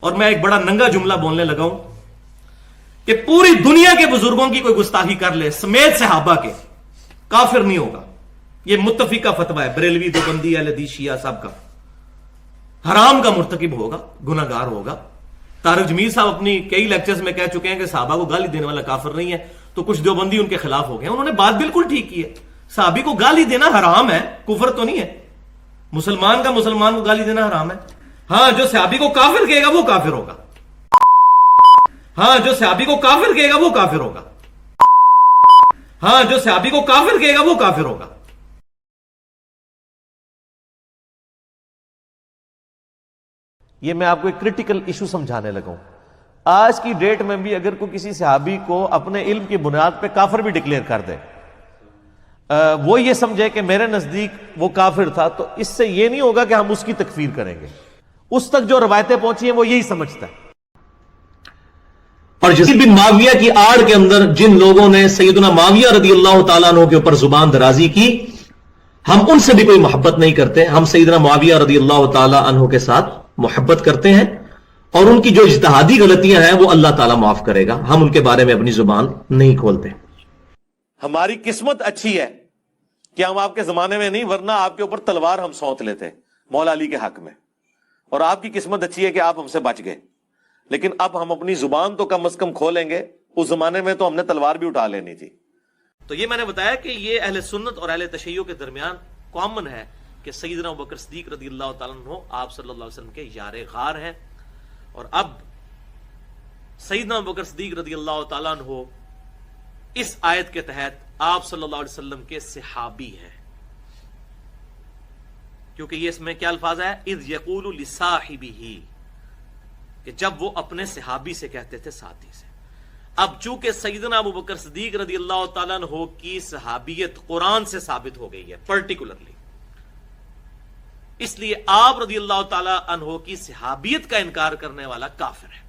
اور میں ایک بڑا ننگا جملہ بولنے لگا ہوں کہ پوری دنیا کے بزرگوں کی کوئی گستاخی کر لے سمیت صحابہ کے، کافر نہیں ہوگا۔ یہ متفقہ فتویٰ ہے بریلوی، دیوبندی، اہل حدیث، شیعہ سب کا۔ حرام کا مرتکب ہوگا، گناہگار ہوگا۔ طارق جمیل صاحب اپنی کئی لیکچرز میں کہہ چکے ہیں کہ صحابہ کو گالی دینے والا کافر نہیں ہے، تو کچھ دیوبندی ان کے خلاف ہو گئے۔ انہوں نے بات بالکل ٹھیک کی ہے، صحابی کو گالی دینا حرام ہے، کفر تو نہیں ہے۔ مسلمان کا مسلمان کو گالی دینا حرام ہے۔ ہاں، جو صحابی کو کافر کہے گا وہ کافر ہوگا۔ ہاں، جو صحابی کو کافر کہے گا وہ کافر ہوگا۔ ہاں، جو صحابی کو کافر کہے گا وہ کافر ہوگا۔ یہ میں آپ کو ایک کرٹیکل ایشو سمجھانے لگا ہوں۔ آج کی ڈیٹ میں بھی اگر کوئی کسی صحابی کو اپنے علم کی بنیاد پہ کافر بھی ڈکلیئر کر دے، وہ یہ سمجھے کہ میرے نزدیک وہ کافر تھا، تو اس سے یہ نہیں ہوگا کہ ہم اس کی تکفیر کریں گے۔ اس تک جو روایتیں پہنچی ہیں وہ یہی سمجھتا ہے۔ اور یزید بن معاویہ کی آڑ کے اندر جن لوگوں نے سیدنا معاویہ رضی اللہ تعالیٰ عنہ کے اوپر زبان درازی کی، ہم ان سے بھی کوئی محبت نہیں کرتے۔ ہم سیدنا معاویہ رضی اللہ تعالیٰ عنہ کے ساتھ محبت کرتے ہیں، اور ان کی جو اجتہادی غلطیاں ہیں وہ اللہ تعالیٰ معاف کرے گا۔ ہم ان کے بارے میں اپنی زبان نہیں کھولتے۔ ہماری قسمت اچھی ہے کہ ہم آپ کے زمانے میں نہیں، ورنہ آپ کے اوپر تلوار ہم سونت لیتے مولا علی کے حق میں، اور آپ کی قسمت اچھی ہے کہ آپ ہم سے بچ گئے۔ لیکن اب ہم اپنی زبان تو کم از کم کھولیں گے، اس زمانے میں تو ہم نے تلوار بھی اٹھا لینی تھی۔ تو یہ میں نے بتایا کہ یہ اہل سنت اور اہل تشیع کے درمیان کامن ہے کہ سیدنا ابوبکر صدیق رضی اللہ تعالیٰ عنہ آپ صلی اللہ علیہ وسلم کے یار غار ہیں، اور اب سیدنا ابوبکر صدیق رضی اللہ تعالیٰ عنہ اس آیت کے تحت آپ صلی اللہ علیہ وسلم کے صحابی ہیں، کیونکہ یہ اس میں کیا الفاظ ہے، اذ یقول لصاحبہ، کہ جب وہ اپنے صحابی سے کہتے تھے، ساتھی سے۔ اب چونکہ سیدنا ابوبکر صدیق رضی اللہ تعالیٰ عنہ کی صحابیت قرآن سے ثابت ہو گئی ہے پرٹیکولرلی، اس لیے آپ رضی اللہ تعالیٰ عنہ کی صحابیت کا انکار کرنے والا کافر ہے،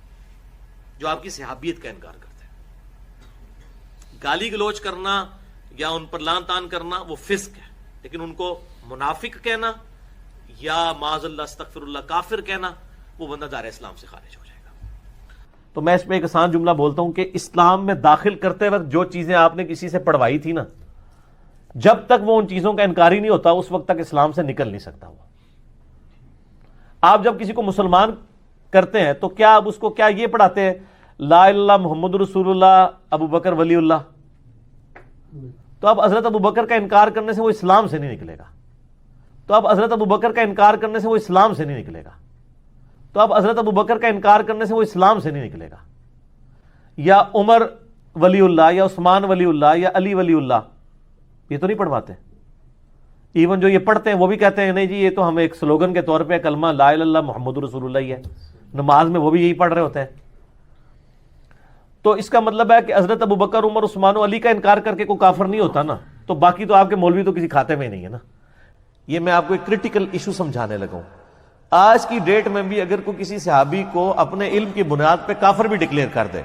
جو آپ کی صحابیت کا انکار کرتے ہیں۔ گالی گلوچ کرنا یا ان پر لعن طعن کرنا وہ فسق ہے، لیکن ان کو منافق کہنا یا معاذ اللہ استغفر اللہ کافر کہنا، وہ بندہ دار اسلام سے خارج ہو جائے گا۔ تو میں اس میں ایک آسان جملہ بولتا ہوں کہ اسلام میں داخل کرتے وقت جو چیزیں آپ نے کسی سے پڑھوائی تھی نا، جب تک وہ ان چیزوں کا انکاری نہیں ہوتا اس وقت تک اسلام سے نکل نہیں سکتا وہ۔ آپ جب کسی کو مسلمان کرتے ہیں تو کیا آپ اس کو کیا یہ پڑھاتے ہیں لا الہ الا اللہ محمد رسول اللہ ابو بکر ولی اللہ؟ تو اب حضرت ابو بکر کا انکار کرنے سے وہ اسلام سے نہیں نکلے گا۔ تو اب حضرت ابو بکر کا انکار کرنے سے وہ اسلام سے نہیں نکلے گا۔ تو اب حضرت ابو بکر کا انکار کرنے سے وہ اسلام سے نہیں نکلے گا، یا عمر ولی اللہ یا عثمان ولی اللہ یا علی ولی اللہ، یہ تو نہیں پڑھواتے۔ ایون جو یہ پڑھتے ہیں وہ بھی کہتے ہیں نہیں جی یہ تو ہم ایک سلوگن کے طور پہ کلمہ لا الہ الا اللہ محمد رسول اللہ ہی ہے، نماز میں وہ بھی یہی پڑھ رہے ہوتے ہیں۔ تو اس کا مطلب ہے کہ حضرت ابو بکر، عمر، عثمان و علی کا انکار کر کے کوئی کافر نہیں ہوتا نا، تو باقی تو آپ کے مولوی تو کسی کھاتے میں نہیں ہے نا۔ یہ میں آپ کو ایک کرٹیکل ایشو سمجھانے لگا ہوں۔ آج کی ڈیٹ میں بھی اگر کوئی کسی صحابی کو اپنے علم کی بنیاد پہ کافر بھی ڈکلیئر کر دے،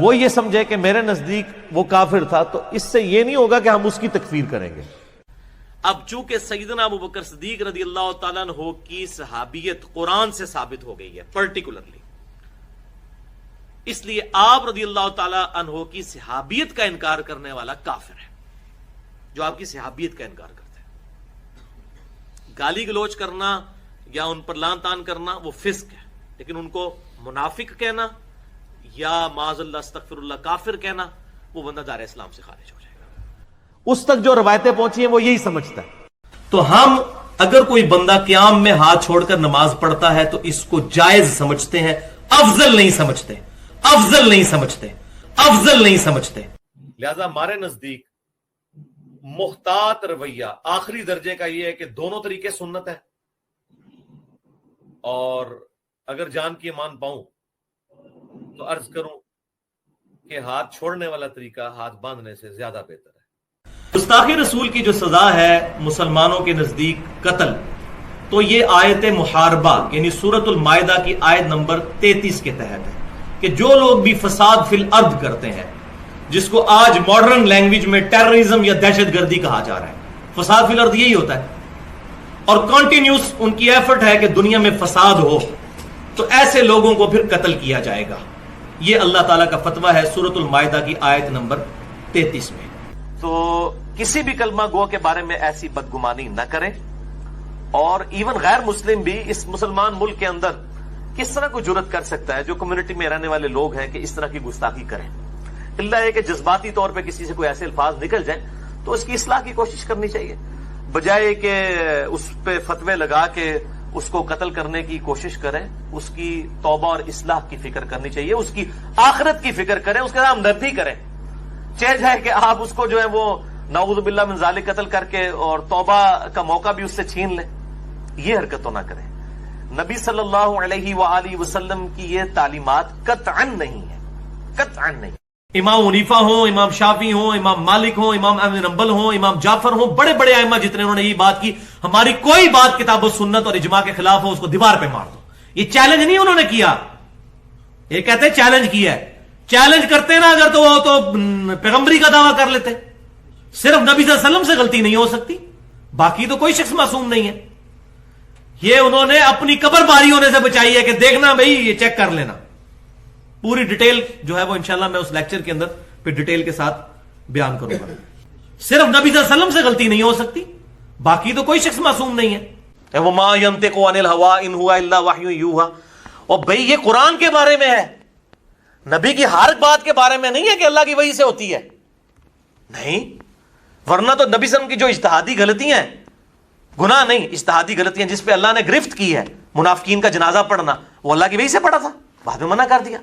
وہ یہ سمجھے کہ میرے نزدیک وہ کافر تھا، تو اس سے یہ نہیں ہوگا کہ ہم اس کی تکفیر کریں گے۔ اب چونکہ سیدنا ابوبکر صدیق رضی اللہ تعالیٰ عنہ کی صحابیت قرآن سے ثابت ہو گئی ہے پرٹیکولرلی، اس لیے آپ رضی اللہ تعالیٰ عنہ کی صحابیت کا انکار کرنے والا کافر ہے، جو آپ کی صحابیت کا انکار کرتے ہیں۔ گالی گلوچ کرنا یا ان پر لعن طعن کرنا وہ فسق ہے، لیکن ان کو منافق کہنا یا معاذ اللہ استغفر اللہ کافر کہنا، وہ بندہ دار اسلام سے خارج ہو جائے گا۔ اس تک جو روایتیں پہنچی ہیں وہ یہی سمجھتا ہے۔ تو ہم اگر کوئی بندہ قیام میں ہاتھ چھوڑ کر نماز پڑھتا ہے تو اس کو جائز سمجھتے ہیں، افضل نہیں سمجھتے، افضل نہیں سمجھتے، افضل نہیں سمجھتے۔ لہذا ہمارے نزدیک محتاط رویہ آخری درجے کا یہ ہے کہ دونوں طریقے سنت ہے، اور اگر جان کی مان پاؤں تو عرض کروں کہ ہاتھ چھوڑنے والا طریقہ ہاتھ باندھنے سے زیادہ بہتر ہے۔ گستاخی رسول کی جو سزا ہے مسلمانوں کے نزدیک قتل، تو یہ آیت محاربہ یعنی سورۃ المائدہ کی آیت نمبر 33 کے تحت ہے کہ جو لوگ بھی فساد فی الارض کرتے ہیں، جس کو آج ماڈرن لینگویج میں ٹیررزم یا دہشت گردی کہا جا رہا ہے، فساد فی الارض یہی ہوتا ہے، اور کنٹینیوس ان کی ایفرٹ ہے کہ دنیا میں فساد ہو، تو ایسے لوگوں کو پھر قتل کیا جائے گا. یہ اللہ تعالیٰ کا فتویٰ ہے سورۃ المائدہ کی آیت نمبر 33 میں. تو کسی بھی کلمہ گو کے بارے میں ایسی بدگمانی نہ کریں, اور ایون غیر مسلم بھی اس مسلمان ملک کے اندر کس طرح کو جرت کر سکتا ہے جو کمیونٹی میں رہنے والے لوگ ہیں کہ اس طرح کی گستاخی کریں. اللہ ہے کہ جذباتی طور پہ کسی سے کوئی ایسے الفاظ نکل جائیں تو اس کی اصلاح کی کوشش کرنی چاہیے, بجائے کہ اس پہ فتوے لگا کے اس کو قتل کرنے کی کوشش کریں. اس کی توبہ اور اصلاح کی فکر کرنی چاہیے, اس کی آخرت کی فکر کریں, اس کے ساتھ ہمدردی کریں. چاہے جائے کہ آپ اس کو جو ہے وہ نعوذ باللہ من ذالک قتل کر کے اور توبہ کا موقع بھی اس سے چھین لیں, یہ حرکت تو نہ کریں. نبی صلی اللہ علیہ وآلہ وسلم کی یہ تعلیمات قطعاً نہیں ہے, قطعاً نہیں. امام حنیفہ ہوں, امام شافعی ہوں, امام مالک ہوں, امام احمد بن حنبل ہوں, امام جعفر ہوں, بڑے بڑے ائمہ جتنے انہوں نے یہ بات کی, ہماری کوئی بات کتاب و سنت اور اجماع کے خلاف ہو اس کو دیوار پہ مار دو. یہ چیلنج نہیں انہوں نے کیا, یہ کہتے ہیں چیلنج کیا ہے. چیلنج کرتے نا اگر تو وہ تو پیغمبری کا دعویٰ کر لیتے. صرف نبی صلی اللہ علیہ وسلم سے غلطی نہیں ہو سکتی, باقی تو کوئی شخص معصوم نہیں ہے. یہ انہوں نے اپنی قبر باری ہونے سے بچائی ہے کہ دیکھنا بھائی یہ چیک کر لینا. پوری ڈیٹیل جو ہے وہ انشاءاللہ میں اس لیکچر کے اندر پھر ڈیٹیل کے ساتھ بیان کروں گا. صرف نبی صلی اللہ علیہ وسلم سے غلطی نہیں ہو سکتی, باقی تو کوئی شخص معصوم نہیں ہے. وَمَا يَنْطِقُ عَنِ الْهَوَىٰ إِنْ هُوَ إِلَّا وَحْيٌ يُوحَىٰ. اور بھائی یہ قرآن کے بارے میں ہے, نبی کی ہر بات کے بارے میں نہیں ہے کہ اللہ کی وحی سے ہوتی ہے, نہیں. ورنہ تو نبی صلی اللہ علیہ وسلم کی جو اجتہادی غلطیاں ہیں, گناہ نہیں اجتہادی غلطیاں جس پہ اللہ نے گرفت کی ہے, منافقین کا جنازہ پڑھنا, وہ اللہ کی وحی سے پڑھا تھا, بعد میں منع کر دیا.